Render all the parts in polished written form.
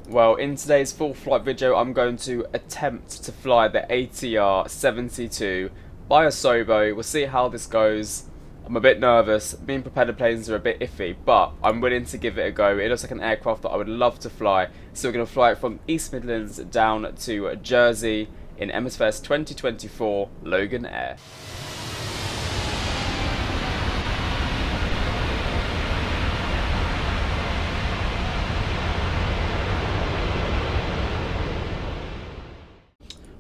Well, in today's full flight video, I'm going to attempt to fly the ATR 72 by a Sobo. We'll see how this goes. I'm a bit nervous. Being propeller planes are a bit iffy, but I'm willing to give it a go. It looks like an aircraft that I would love to fly. So we're going to fly it from East Midlands down to Jersey in MSFS 2024 Logan Air.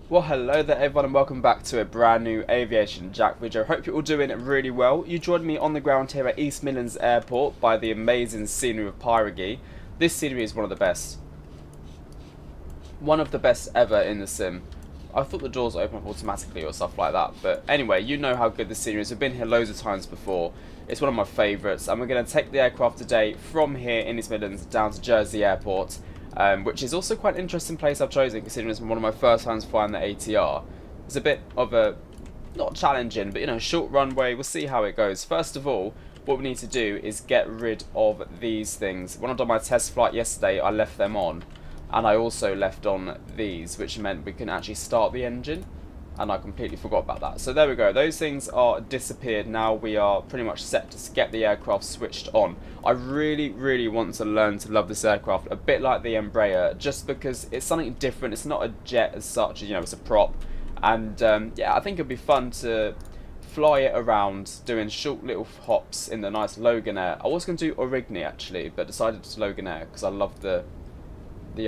Well, hello there everyone and welcome back to a brand new Aviation Jack video. Hope you're all doing really well. You joined me on the ground here at East Midlands Airport by the amazing scenery of Pyragi. This scenery is one of the best. One of the best ever in the sim. I thought the doors open up automatically or stuff like that. But anyway, you know how good the scenery is. We've been here loads of times before. It's one of my favourites. And we're going to take the aircraft today from here in East Midlands down to Jersey Airport. Which is also quite an interesting place I've chosen, considering it's one of my first times flying the ATR. It's a bit of a, not challenging, but you know, short runway. We'll see how it goes. First of all, what we need to do is get rid of these things. When I did my test flight yesterday, I left them on. And I also left on these, which meant we can actually start the engine. And I completely forgot about that. So there we go. Those things are disappeared. Now we are pretty much set to get the aircraft switched on. I really want to learn to love this aircraft, a bit like the Embraer, just because it's something different. It's not a jet as such, you know, it's a prop. And yeah, I think it'd be fun to fly it around, doing short little hops in the nice Logan Air. I was going to do Origny actually, but decided to Logan Air because I love the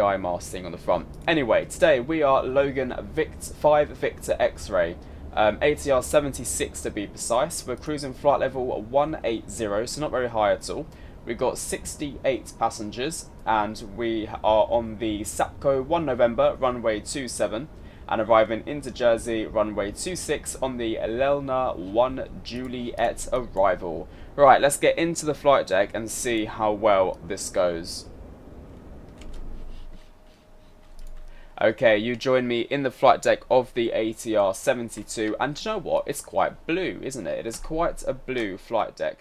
eye mask thing on the front. Anyway, today we are Logan 5 Victor X-Ray, ATR 76 to be precise. We're cruising flight level 180, so not very high at all. We've got 68 passengers, and we are on the Sapco 1 November, runway 27, and arriving into Jersey, runway 26 on the Lelna 1 Juliet arrival. Right, let's get into the flight deck and see how well this goes. Okay, you join me in the flight deck of the ATR 72, and do you know what? It's quite blue, isn't it? It is quite a blue flight deck.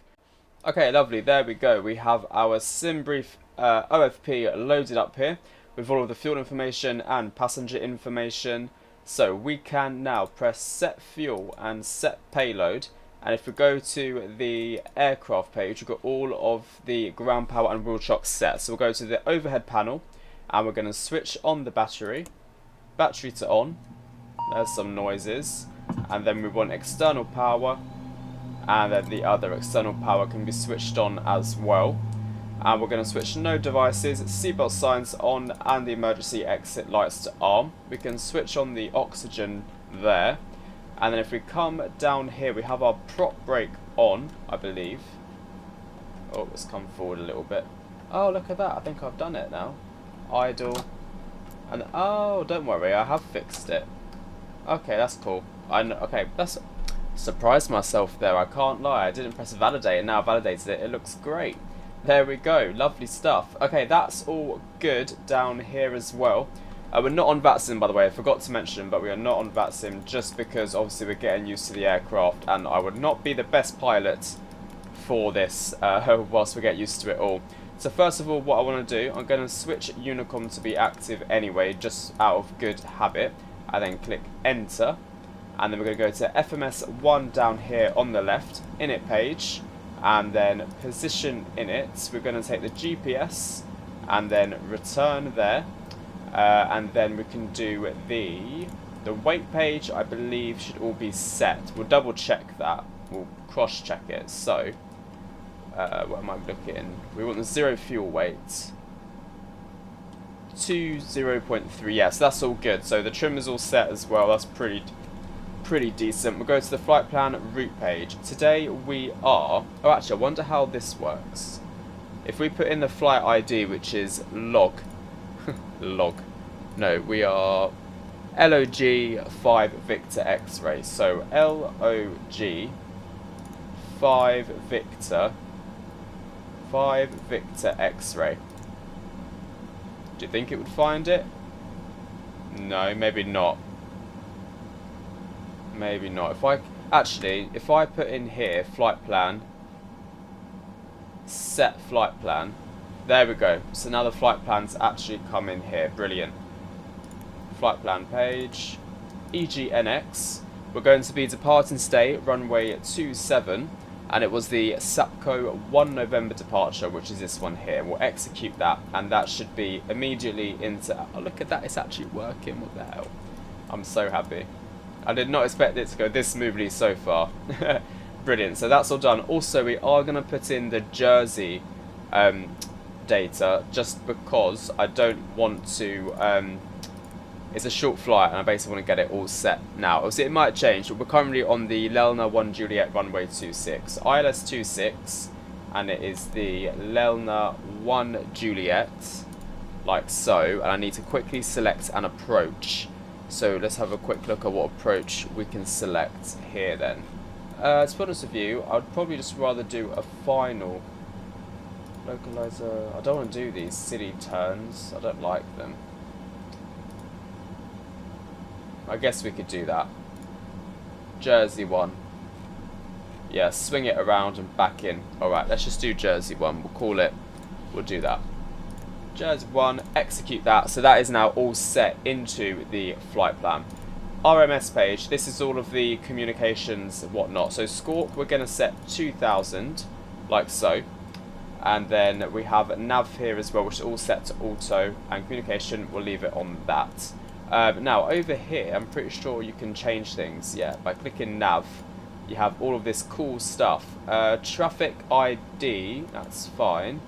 Okay, lovely, there we go. We have our Simbreif OFP loaded up here with all of the fuel information and passenger information. So we can now press set fuel and set payload, and if we go to the aircraft page, we've got all of the ground power and wheel chocks set. So we'll go to the overhead panel, and we're going to switch on the battery to on. There's some noises, and then we want external power, and then the other external power can be switched on as well. And we're going to switch no devices, seatbelt signs on, and the emergency exit lights to arm. We can switch on the oxygen there, and then if we come down here, we have our prop brake on, I believe. Oh, let's come forward a little bit. Oh, look at that, I think I've done it now. Idle, and oh, don't worry, I have fixed it. Okay, that's cool. I know. Okay, that's surprised myself there. I can't lie. I didn't press validate, and now I validated it. It looks great. There we go. Lovely stuff. Okay, that's all good down here as well. We're not on VATSIM, by the way. I forgot to mention, but we are not on VATSIM just because obviously we're getting used to the aircraft, and I would not be the best pilot for this whilst we get used to it all. So first of all, what I want to do, I'm going to switch Unicom to be active anyway, just out of good habit, and then click enter, and then we're going to go to FMS 1 down here on the left, init page, and then position init. We're going to take the GPS, and then return there, and then we can do the weight page, I believe should all be set. We'll double check that, we'll cross check it. So what am I looking? We want the zero fuel weight to 0.3. Yes, that's all good. So the trim is all set as well. That's pretty decent. We'll go to the flight plan route page. Today we are. Oh, actually, I wonder how this works. If we put in the flight ID, which is log. No, we are LOG 5 Victor X-Ray. So LOG 5 Victor X-Ray. Do you think it would find it? No, maybe not. Maybe not. If I put in here flight plan, set flight plan, There we go. So now the flight plans actually come in here. Brilliant. Flight plan page. EGNX. We're going to be departing today, runway 27, and it was the SAPCO 1 November departure, which is this one here. We'll execute that, and that should be immediately into... Oh, look at that, it's actually working. What the hell? I'm so happy. I did not expect it to go this smoothly so far. Brilliant, so that's all done. Also, we are going to put in the Jersey data, just because I don't want to... it's a short flight, and I basically want to get it all set now. Obviously, it might change, but we're currently on the Lelna 1 Juliet runway 26. ILS 26, and it is the Lelna 1 Juliet, like so. And I need to quickly select an approach. So let's have a quick look at what approach we can select here then. To be honest with you, I'd probably just rather do a final localizer. I don't want to do these silly turns. I don't like them. I guess we could do that. Jersey 1. Yeah, swing it around and back in. Alright, let's just do Jersey 1. We'll call it. We'll do that. Jersey 1, execute that. So that is now all set into the flight plan. RMS page, this is all of the communications and whatnot. So Squawk, we're going to set 2000, like so. And then we have nav here as well, which is all set to auto. And communication, we'll leave it on that. Now over here, I'm pretty sure you can change things. Yeah, by clicking nav, you have all of this cool stuff. Traffic ID, that's fine.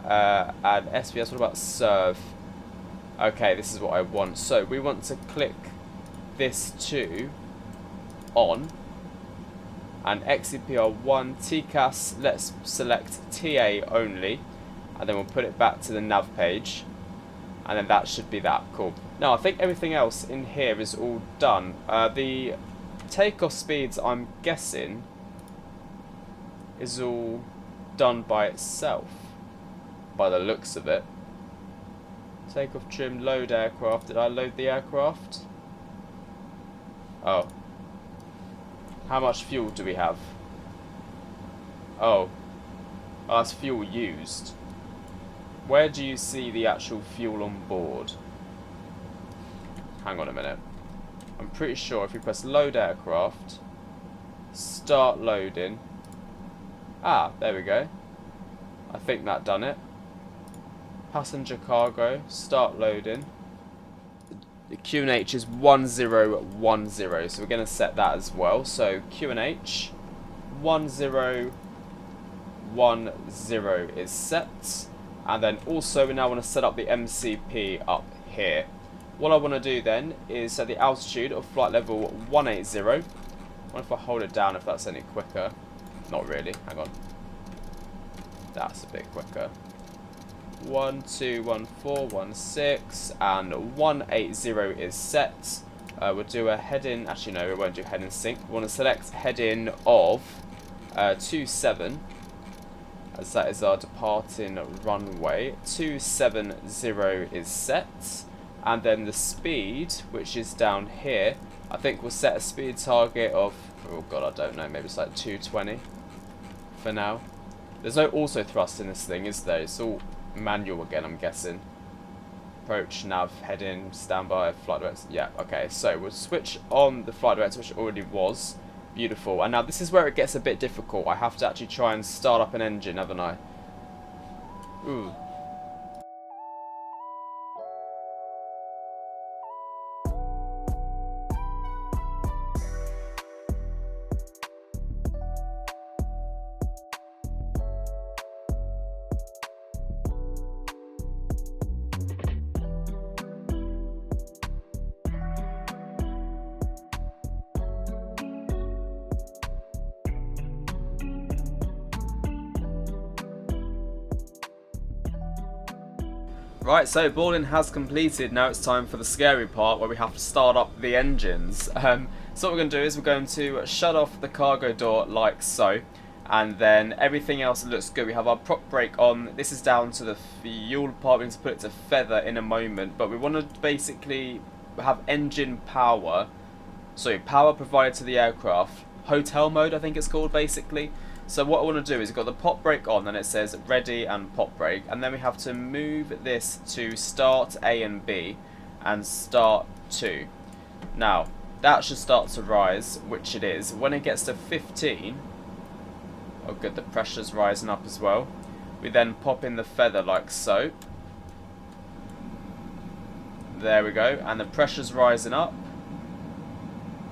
And SPS, what about serve? Okay, this is what I want. So we want to click this to on, and XCPR1 TCAS. Let's select TA only, and then we'll put it back to the nav page. And then that should be that. Cool. Now, I think everything else in here is all done. The takeoff speeds, I'm guessing, is all done by itself, by the looks of it. Takeoff trim, load aircraft. Did I load the aircraft? Oh. How much fuel do we have? Oh. Oh, that's fuel used. Where do you see the actual fuel on board? Hang on a minute. I'm pretty sure if you press load aircraft, start loading. Ah, there we go. I think that done it. Passenger cargo, start loading. The QNH is 1010, so we're going to set that as well. So QNH 1010 is set. And then also we now want to set up the MCP up here. What I want to do then is set the altitude of flight level 180. I wonder if I hold it down if that's any quicker. Not really, hang on. That's a bit quicker. 121416 and 180 is set. We'll do a heading, actually no, we won't do heading sync. We want to select heading of 27. As that is our departing runway. 270 is set, and then the speed, which is down here, I think we'll set a speed target of, oh god, I don't know, maybe it's like 220 for now. There's no auto thrust in this thing, is there? It's all manual again, I'm guessing. Approach, nav, heading, standby, flight director. Yeah, okay, so we'll switch on the flight director, which it already was. Beautiful. And now this is where it gets a bit difficult. I have to actually try and start up an engine, haven't I? Ooh. Right, so boarding has completed. Now it's time for the scary part where we have to start up the engines. So what we're going to do is we're going to shut off the cargo door like so, and then everything else looks good. We have our prop brake on. This is down to the fuel part. We're going to put it to feather in a moment, but we want to basically have engine power. So power provided to the aircraft. Hotel mode, I think it's called, basically. So what I want to do is we've got the pop brake on, and it says ready and pop brake, and then we have to move this to start A and B and start 2. Now that should start to rise, which it is. When it gets to 15, oh good, the pressure's rising up as well. We then pop in the feather like so. There we go, and the pressure's rising up.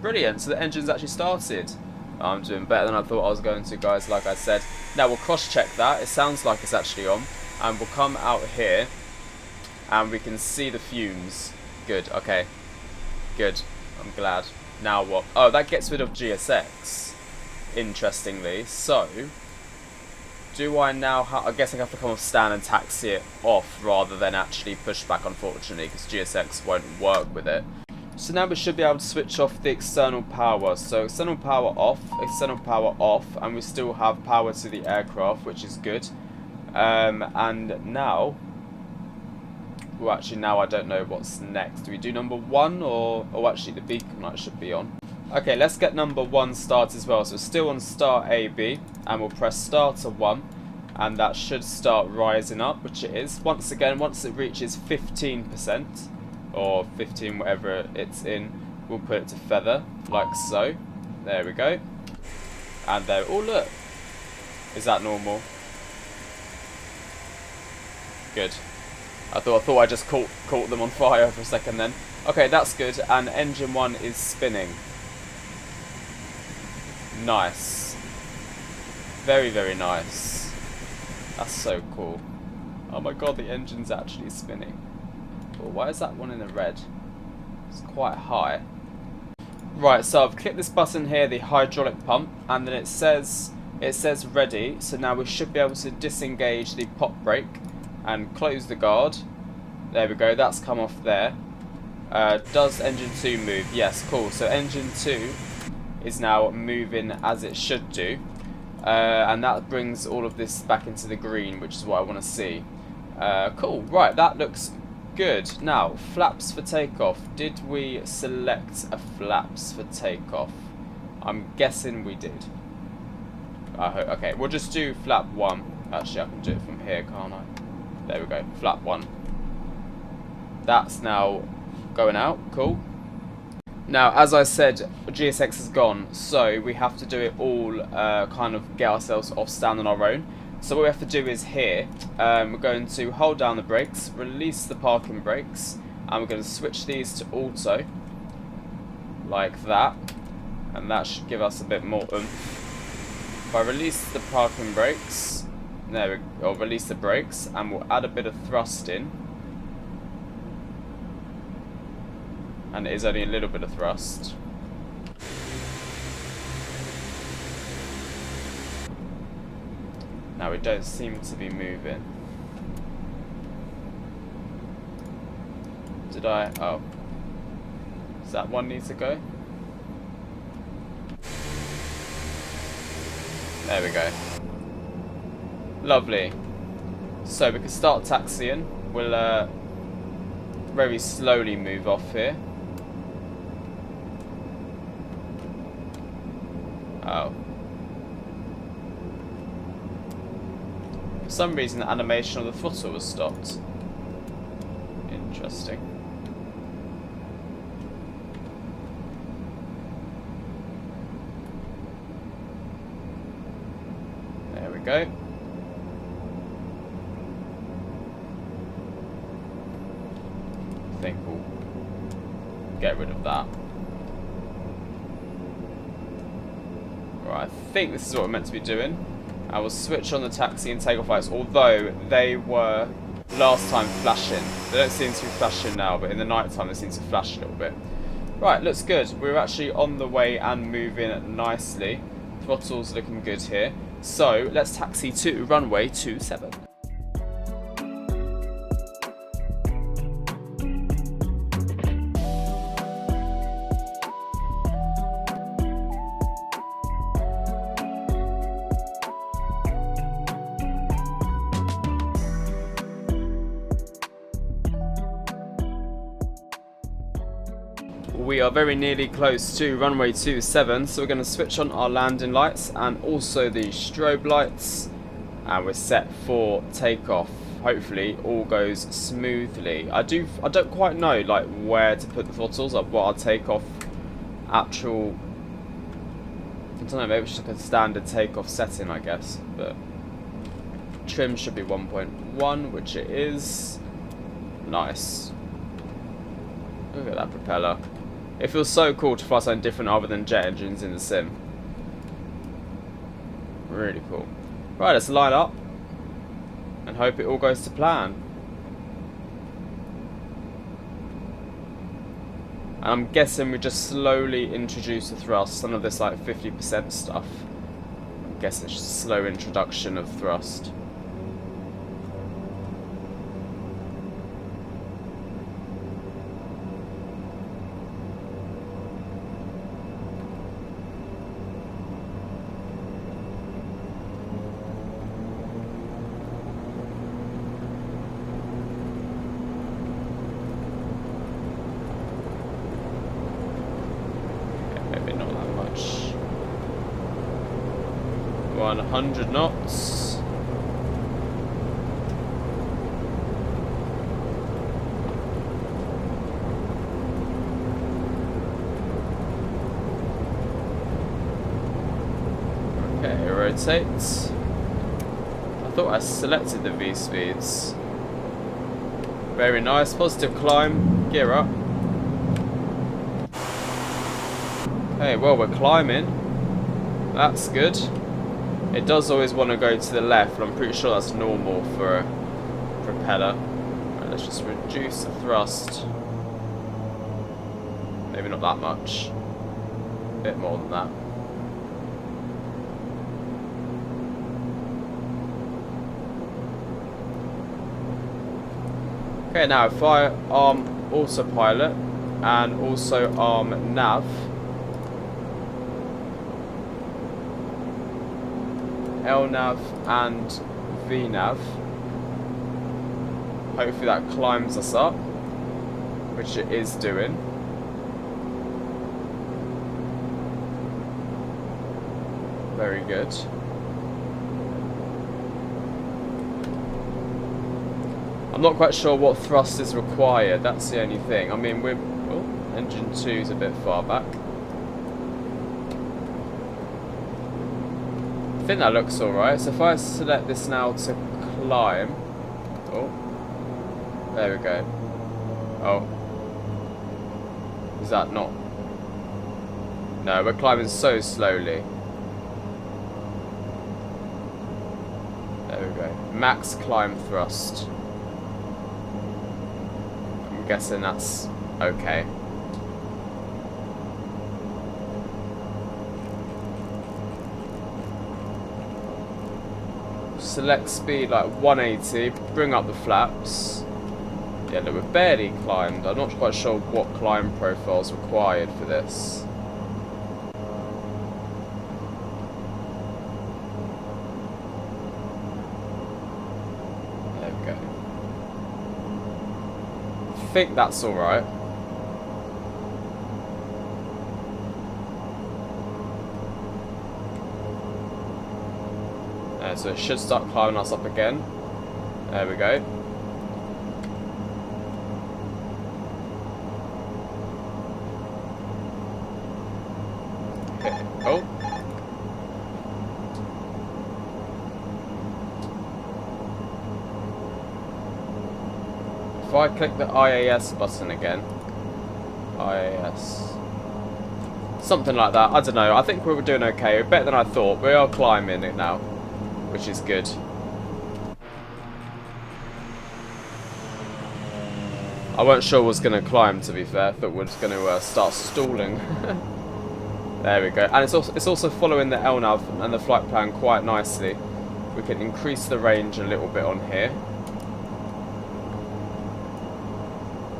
Brilliant, so the engine's actually started. I'm doing better than I thought I was going to, guys, like I said. Now we'll cross-check that. It sounds like it's actually on. And we'll come out here, and we can see the fumes. Good, okay. Good, I'm glad. Now what? Oh, that gets rid of GSX, interestingly. So, do I now I guess I have to come off stand and taxi it off rather than actually push back, unfortunately, because GSX won't work with it. So now we should be able to switch off the external power. So external power off, and we still have power to the aircraft, which is good. And now, well, actually now I don't know what's next. Do we do number 1 or actually the beacon light should be on? Okay, let's get number 1 started as well. So still on start AB, and we'll press start to 1, and that should start rising up, which it is. Once again, once it reaches 15%, or 15, whatever it's in, we'll put it to feather, like so. There we go. And there, oh look, is that normal? Good. I thought I just caught them on fire for a second then. Okay, that's good, and engine 1 is spinning. Nice. Very, very nice. That's so cool. Oh my god, the engine's actually spinning. Well, why is that one in the red? It's quite high. Right, so I've clicked this button here, the hydraulic pump, and then it says ready. So now we should be able to disengage the pop brake and close the guard. There we go, that's come off there. Does engine 2 move? Yes, cool. So engine 2 is now moving as it should do. And that brings all of this back into the green, which is what I want to see. Cool, right, that looks good. Now, flaps for takeoff. Did we select a flaps for takeoff? I'm guessing we did. Okay, we'll just do flap 1. Actually, I can do it from here, can't I? There we go, flap 1. That's now going out, cool. Now, as I said, GSX is gone, so we have to do it all, kind of get ourselves off stand on our own. So what we have to do is here, we're going to hold down the brakes, release the parking brakes, and we're going to switch these to auto, like that, and that should give us a bit more oomph. If I release the parking brakes, there we go, release the brakes, and we'll add a bit of thrust in. And it is only a little bit of thrust. Now we don't seem to be moving. Did I? Oh. Does that one need to go? There we go. Lovely. So we can start taxiing. We'll very slowly move off here. Oh. For some reason the animation of the throttle was stopped. Interesting. There we go. I think we'll get rid of that. Right, I think this is what we're meant to be doing. I will switch on the taxi and takeoff lights, although they were last time flashing. They don't seem to be flashing now, but in the night time they seem to flash a little bit. Right, looks good. We're actually on the way and moving nicely. Throttle's looking good here. So let's taxi to runway 27. we are very nearly close to runway 27, so we're going to switch on our landing lights and also the strobe lights, and we're set for takeoff. Hopefully all goes smoothly. I don't quite know like where to put the throttles up, what our takeoff actual, I don't know, maybe it's just like a standard takeoff setting, I guess, but trim should be 1.1, which it is. Nice. Look at that propeller. It feels so cool to fly something different other than jet engines in the sim. Really cool. Right, let's line up and hope it all goes to plan. And I'm guessing we just slowly introduce the thrust, none of this like 50% stuff. I'm guessing it's just a slow introduction of thrust. Maybe not that much. 100 knots. Okay, it rotates. I thought I selected the V speeds. Very nice, positive climb, gear up. Okay, well, we're climbing. That's good. It does always want to go to the left, but I'm pretty sure that's normal for a propeller. Right, let's just reduce the thrust. Maybe not that much. A bit more than that. Okay, now if I arm autopilot and also arm nav, LNav and VNav, hopefully that climbs us up, which it is doing. Very good. I'm not quite sure what thrust is required, that's the only thing. I mean, we're... Oh, engine 2 is a bit far back. I think that looks alright. So if I select this now to climb... Oh. There we go. Oh. Is that not... No, we're climbing so slowly. There we go. Max climb thrust. I'm guessing that's okay. Select speed like 180, bring up the flaps. Yeah, look, we've barely climbed. I'm not quite sure what climb profile is required for this. There we go. I think that's alright. So it should start climbing us up again. There we go. Okay. Oh. If I click the IAS button again. IAS. Something like that. I don't know. I think we were doing okay. Better than I thought. We are climbing it now, which is good. I wasn't sure was going to climb, to be fair. I thought we were going to start stalling. There we go. And it's also following the LNav and the flight plan quite nicely. We can increase the range a little bit on here.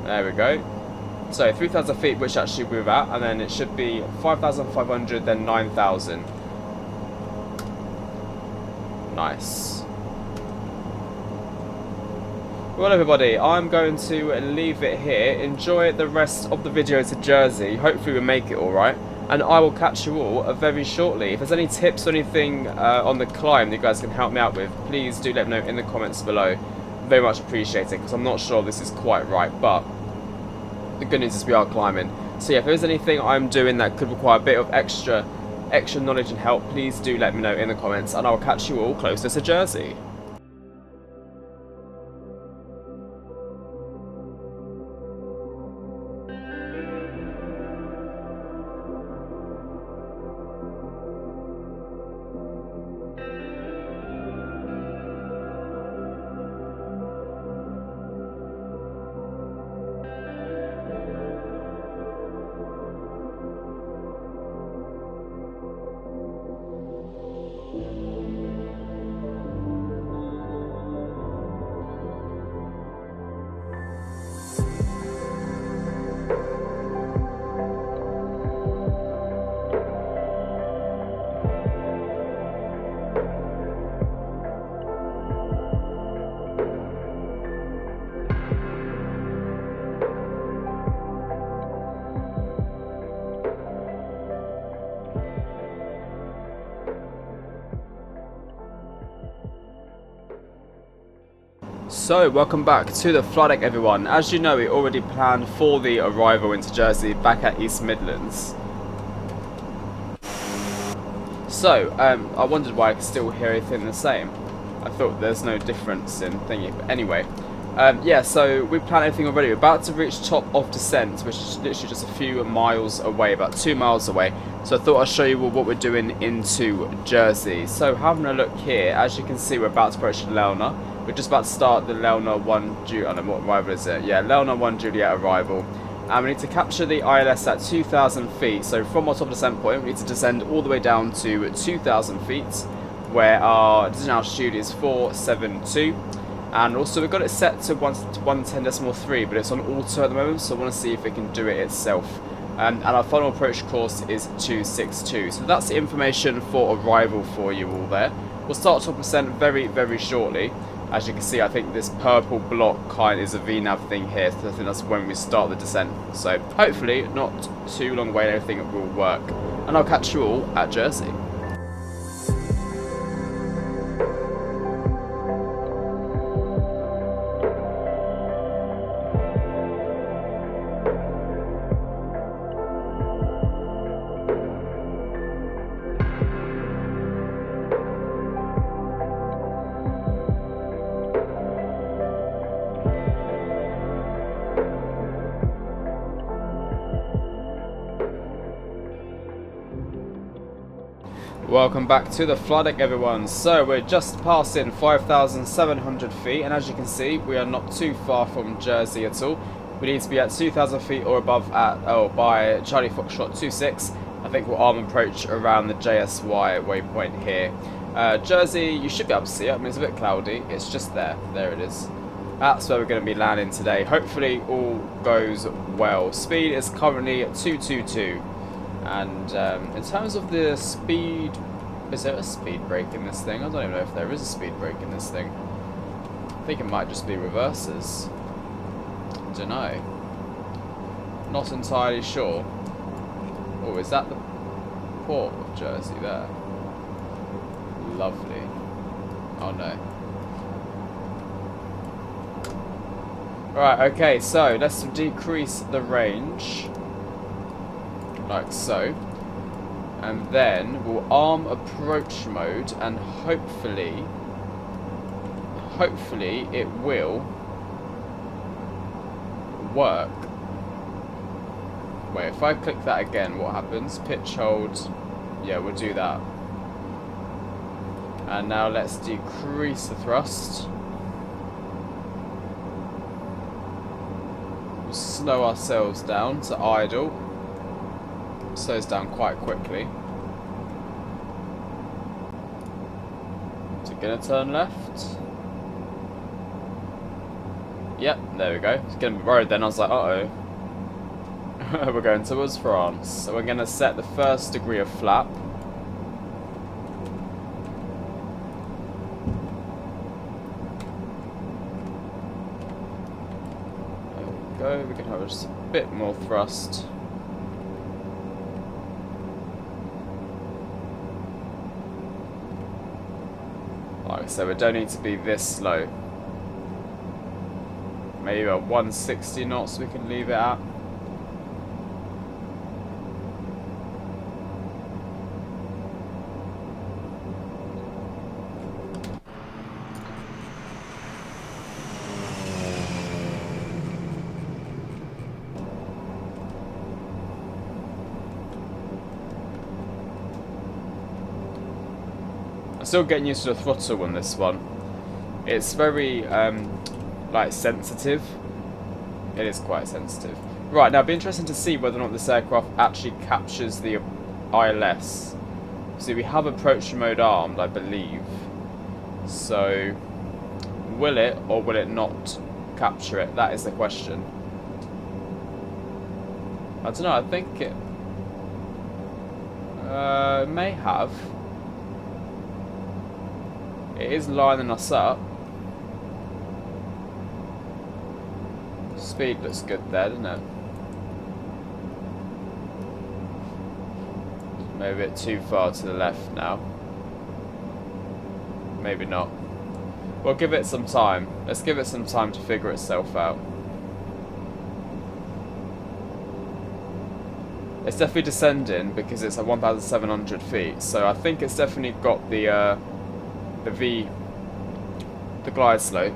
There we go. So 3,000 feet, which actually we're at, and then it should be 5,500, then 9,000. Nice. Well everybody, I'm going to leave it here. Enjoy the rest of the video to Jersey. Hopefully we make it alright. And I will catch you all very shortly. If there's any tips or anything on the climb that you guys can help me out with, please do let me know in the comments below. Very much appreciated, because I'm not sure this is quite right, but the good news is we are climbing. So yeah, if there's anything I'm doing that could require a bit of extra knowledge and help, please do let me know in the comments, and I'll catch you all closer to Jersey. So, welcome back to the flight deck everyone. As you know, we already planned for the arrival into Jersey back at East Midlands. So, I wondered why I could still hear everything the same. I thought there's no difference in thingy, but anyway. Yeah, so we planned everything already. We're about to reach top of descent, which is literally just a few miles away, about 2 miles away. So I thought I'd show you all what we're doing into Jersey. So having a look here, as you can see, we're about to approach Lelna. We're just about to start the Lelna 1 Juliet, I don't know what arrival is it? Yeah, Lelna 1 Juliet arrival. And we need to capture the ILS at 2,000 feet. So from our top descent point, we need to descend all the way down to 2,000 feet, where our decision altitude is 472. And also we've got it set to 110.3, but it's on auto at the moment, so I want to see if it can do it itself. And our final approach course is 262. So that's the information for arrival for you all there. We'll start top descent very, very shortly. As you can see, I think this purple block kind is a VNAV thing here, so I think that's when we start the descent. So hopefully not too long away and everything will work. And I'll catch you all at Jersey. Welcome back to the flight deck everyone. So we're just passing 5,700 feet, and as you can see we are not too far from Jersey at all. We need to be at 2,000 feet or above by Charlie Foxtrot 26. I think we'll arm approach around the JSY waypoint here. Jersey, you should be able to see it. I mean, it's a bit cloudy, it's just there it is. That's where we're going to be landing today. Hopefully all goes well. Speed is currently at 222. And in terms of the speed, is there a speed brake in this thing? I don't even know if there is a speed brake in this thing. I think it might just be reverses. I don't know. Not entirely sure. Oh, is that the port of Jersey there? Lovely. Oh no. Alright, okay, so let's decrease the range. Like so, and then we'll arm approach mode, and hopefully it will work. Wait, if I click that again, what happens? Pitch hold. Yeah, we'll do that. And now let's decrease the thrust. We'll slow ourselves down to idle. Slows down quite quickly. Is it gonna turn left? Yep, there we go. It's gonna be worried then. I was like, uh-oh. We're going towards France. So we're gonna set the first degree of flap. can have just a bit more thrust. Like I said, we don't need to be this slow. Maybe about 160 knots we can leave it at. I'm still getting used to the throttle on this one. It's very like sensitive. It is quite sensitive. Right, now it'd be interesting to see whether or not this aircraft actually captures the ILS. See, we have approach mode armed, I believe. So, will it or will it not capture it? That is the question. I don't know, I think it may have. It is lining us up. Speed looks good there, doesn't it? Maybe a bit too far to the left now. Maybe not. We'll give it some time. Let's give it some time to figure itself out. It's definitely descending because it's at 1,700 feet. So I think it's definitely got the glide slope.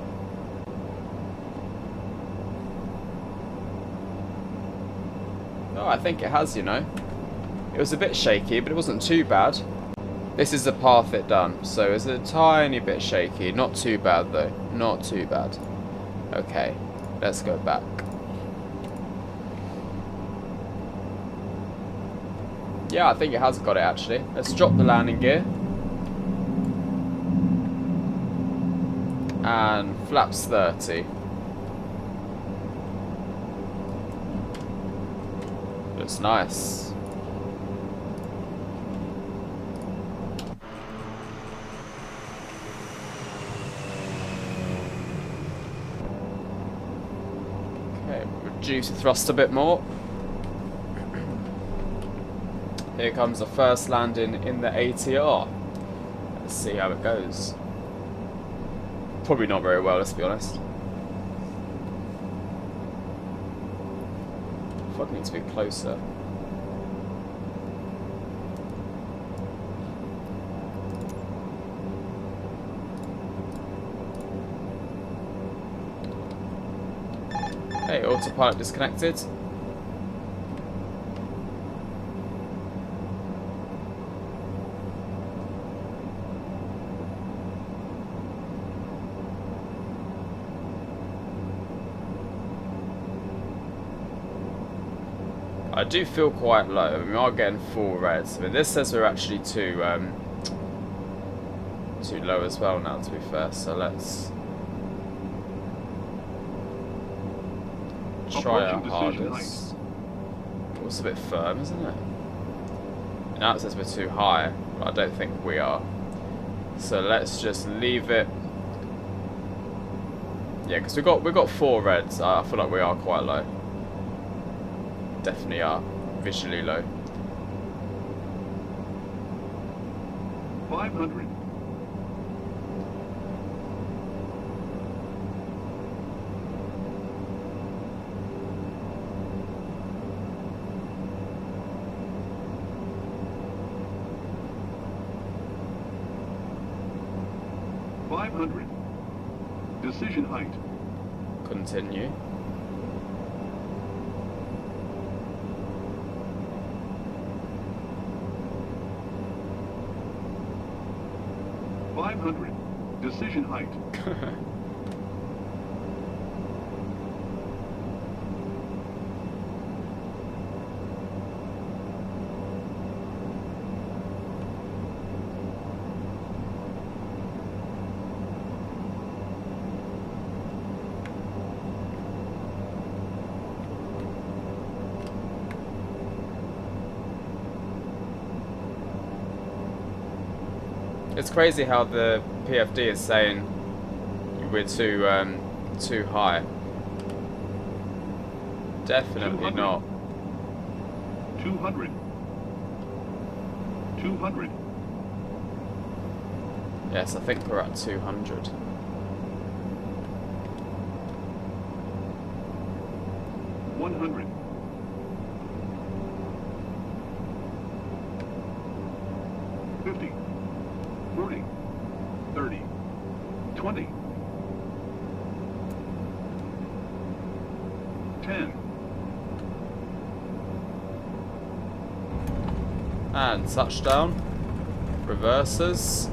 Oh, I think it has, you know. It was a bit shaky, but it wasn't too bad. This is the path it done, so it's a tiny bit shaky. Not too bad, though. Not too bad. Okay, let's go back. Yeah, I think it has got it, actually. Let's drop the landing gear. And flaps 30. Looks nice. Okay, reduce the thrust a bit more. Here comes the first landing in the ATR. Let's see how it goes. Probably not very well, let's be honest. Fuck, need to be closer. Hey, autopilot disconnected. I do feel quite low. I mean, we are getting 4 reds. I mean, this says we're actually too low as well now, to be fair. So let's try our hardest. Oh, it's a bit firm, isn't it? Now it says we're too high, but I don't think we are. So let's just leave it. Yeah, because we got 4 reds. I feel like we are quite low. Definitely are visually low. 500. Decision height. Continue. Decision height. It's crazy how the PFD is saying we're too high. Definitely 200. not. 200. 200. Yes, I think we're at 200. $100. 50. 40. 30. 20. 10. And touchdown. Reverses.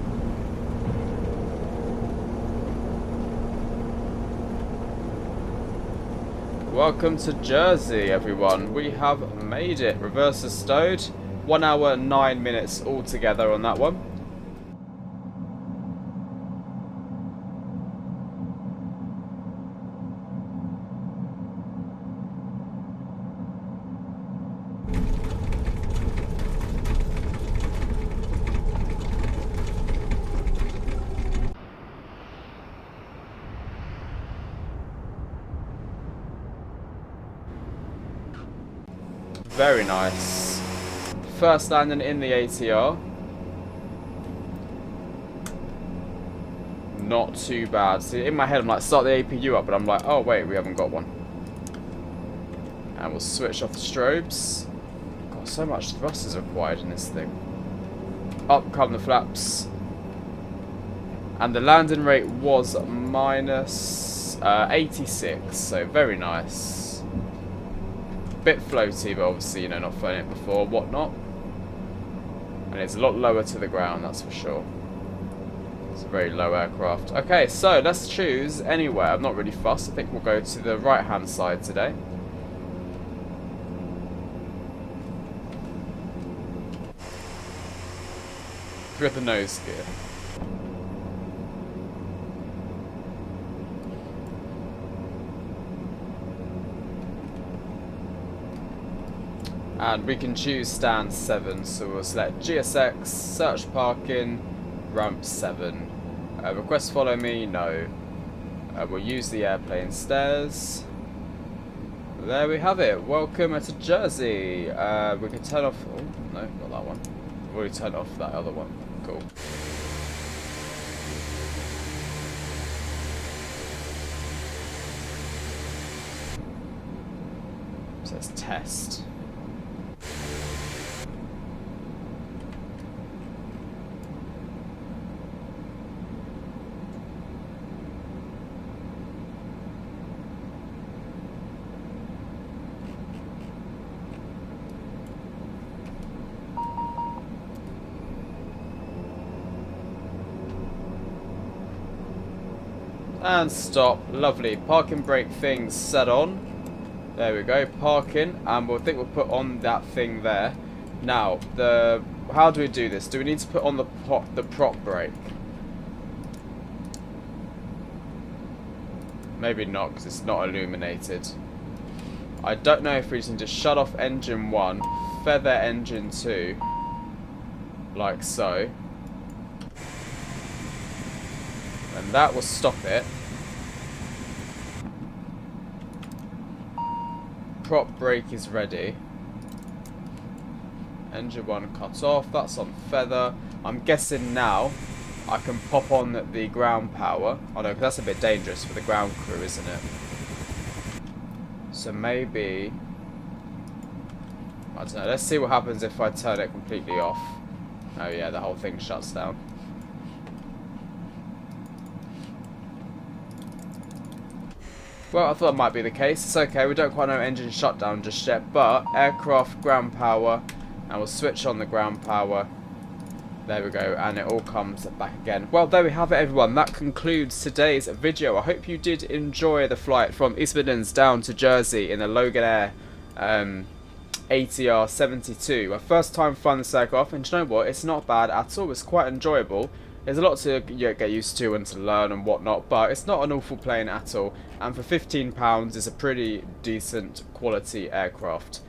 Welcome to Jersey, everyone. We have made it. Reverses stowed. 1 hour, 9 minutes altogether on that one. Very nice. First landing in the ATR. Not too bad. See, in my head I'm like, start the APU up, but I'm like, oh wait, we haven't got one. And we'll switch off the strobes. God, so much thrust is required in this thing. Up come the flaps. And the landing rate was minus 86, so very nice. Bit floaty, but obviously, you know, not flown it before, whatnot. And it's a lot lower to the ground, that's for sure. It's a very low aircraft. Okay, so let's choose anywhere. I'm not really fussed. I think we'll go to the right-hand side today. Through the nose gear. And we can choose stand 7, so we'll select GSX, search parking, ramp 7. Request follow me, no. We'll use the airplane stairs. There we have it. Welcome to Jersey. We can turn off. Oh, no, not that one. We've already turned off that other one. Cool. It says test. And stop. Lovely. Parking brake thing set on. There we go. Parking. And we'll put on that thing there. Now, how do we do this? Do we need to put on the prop brake? Maybe not, because it's not illuminated. I don't know if we can just shut off engine 1, feather engine 2, like so. And that will stop it. Prop brake is ready. Engine 1 cut off. That's on feather. I'm guessing now I can pop on the ground power. Oh no, because that's a bit dangerous for the ground crew, isn't it? So maybe... I don't know. Let's see what happens if I turn it completely off. Oh yeah, the whole thing shuts down. Well, I thought that might be the case. It's okay, we don't quite know engine shutdown just yet, but aircraft ground power, and we'll switch on the ground power. There we go, and it all comes back again. Well, there we have it, everyone. That concludes today's video. I hope you did enjoy the flight from East Midlands down to Jersey in the Logan Air ATR 72. My first time flying this aircraft, and you know what? It's not bad at all. It's quite enjoyable. There's a lot to get used to and to learn and whatnot, but it's not an awful plane at all. And for £15, it's a pretty decent quality aircraft.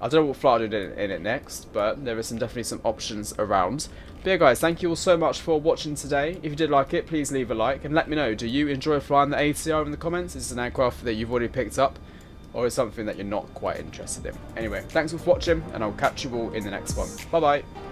I don't know what flight I'll do in it next, but there is definitely some options around. But yeah, guys, thank you all so much for watching today. If you did like it, please leave a like and let me know. Do you enjoy flying the ATR in the comments? This is an aircraft that you've already picked up. or is something that you're not quite interested in. Anyway, thanks for watching, and I'll catch you all in the next one. Bye bye.